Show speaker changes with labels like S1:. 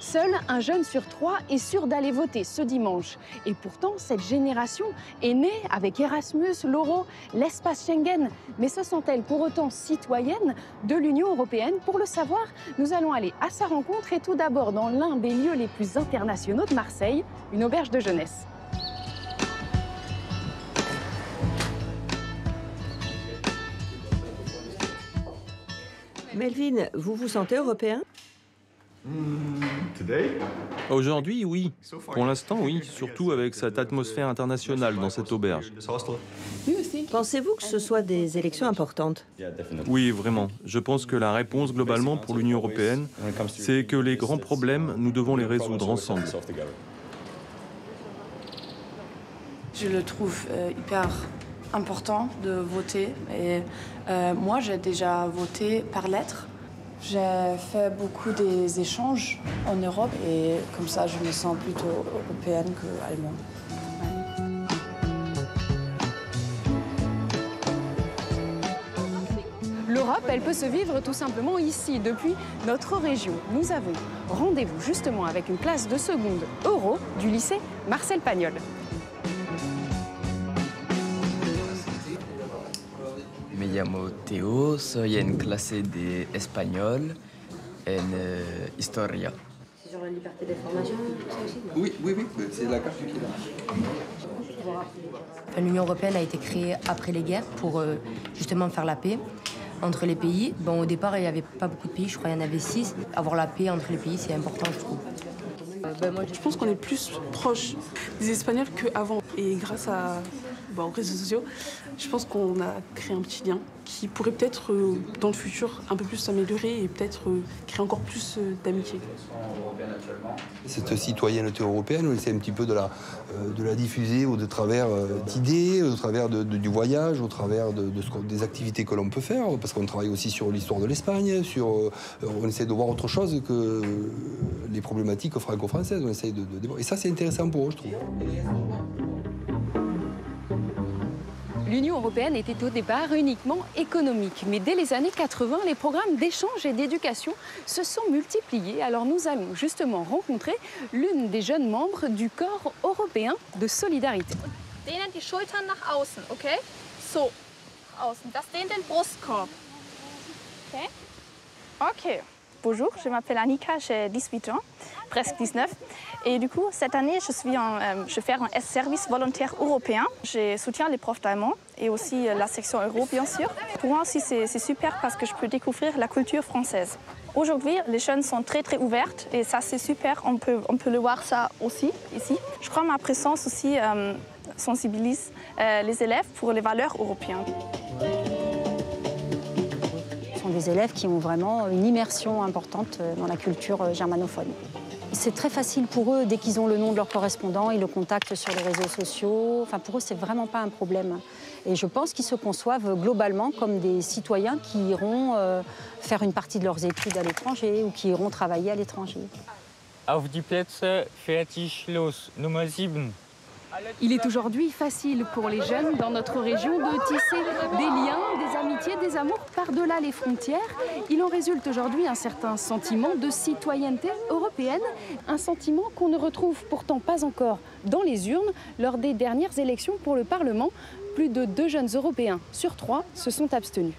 S1: Seul un jeune sur 3 est sûr d'aller voter ce dimanche. Et pourtant, cette génération est née avec Erasmus, l'euro, l'espace Schengen. Mais se sent-elle pour autant citoyenne de l'Union européenne? Pour le savoir, nous allons aller à sa rencontre et tout d'abord dans l'un des lieux les plus internationaux de Marseille, une auberge de jeunesse.
S2: Melvin, vous vous sentez européen?
S3: Aujourd'hui, oui. Pour l'instant, oui. Surtout avec cette atmosphère internationale dans cette auberge.
S2: Pensez-vous que ce soit des élections importantes?
S3: Oui, vraiment. Je pense que la réponse globalement pour l'Union européenne, c'est que les grands problèmes, nous devons les résoudre ensemble.
S4: Je le trouve hyper important de voter. Et moi, j'ai déjà voté par lettre. J'ai fait beaucoup des échanges en Europe et comme ça, je me sens plutôt européenne qu'allemande.
S1: L'Europe, elle peut se vivre tout simplement ici, depuis notre région. Nous avons rendez-vous justement avec une classe de seconde euro du lycée Marcel Pagnol.
S5: Me llamo Teo, soy en clase de espagnol en historia.
S6: C'est sur la liberté d'information, ça aussi?
S7: Oui, c'est la carte qui est là.
S6: L'Union européenne a été créée après les guerres pour justement faire la paix entre les pays. Bon, au départ, il n'y avait pas beaucoup de pays, je crois qu'il y en avait 6. Avoir la paix entre les pays, c'est important, je trouve.
S4: Je pense qu'on est plus proche des Espagnols qu'avant. Et grâce aux réseaux sociaux, je pense qu'on a créé un petit lien qui pourrait peut-être, dans le futur, un peu plus s'améliorer et peut-être créer encore plus d'amitié.
S7: Cette citoyenneté européenne, on essaie un petit peu de la diffuser au travers d'idées, au travers du voyage, au travers des activités que l'on peut faire, parce qu'on travaille aussi sur l'histoire de l'Espagne, on essaie de voir autre chose que les problématiques franco-françaises. On essaie et ça, c'est intéressant pour eux, je trouve.
S1: L'Union européenne était au départ uniquement économique, mais dès les années 80, les programmes d'échange et d'éducation se sont multipliés. Alors nous allons justement rencontrer l'une des jeunes membres du corps européen de solidarité.
S8: Dehnen die Schultern nach außen, okay? So, außen. Das dehnt den Brustkorb. Okay?
S9: Ok. Bonjour, je m'appelle Annika, j'ai 18 ans, presque 19. Et du coup, cette année, je fais un service volontaire européen. Je soutiens les profs d'allemand et aussi la section euro, bien sûr. Pour moi aussi, c'est super parce que je peux découvrir la culture française. Aujourd'hui, les jeunes sont très ouvertes et ça, c'est super. On peut le voir ça aussi, ici. Je crois que ma présence aussi sensibilise les élèves pour les valeurs européennes.
S10: Ce sont des élèves qui ont vraiment une immersion importante dans la culture germanophone. C'est très facile pour eux, dès qu'ils ont le nom de leur correspondant, ils le contactent sur les réseaux sociaux. Enfin, pour eux, c'est vraiment pas un problème. Et je pense qu'ils se conçoivent globalement comme des citoyens qui iront faire une partie de leurs études à l'étranger ou qui iront travailler à l'étranger.
S11: Auf die Plätze, fertig, los, Nummer 7.
S1: Il est aujourd'hui facile pour les jeunes dans notre région de tisser des liens, des amitiés, des amours par-delà les frontières. Il en résulte aujourd'hui un certain sentiment de citoyenneté européenne, un sentiment qu'on ne retrouve pourtant pas encore dans les urnes. Lors des dernières élections pour le Parlement, plus de 2 jeunes Européens sur 3 se sont abstenus.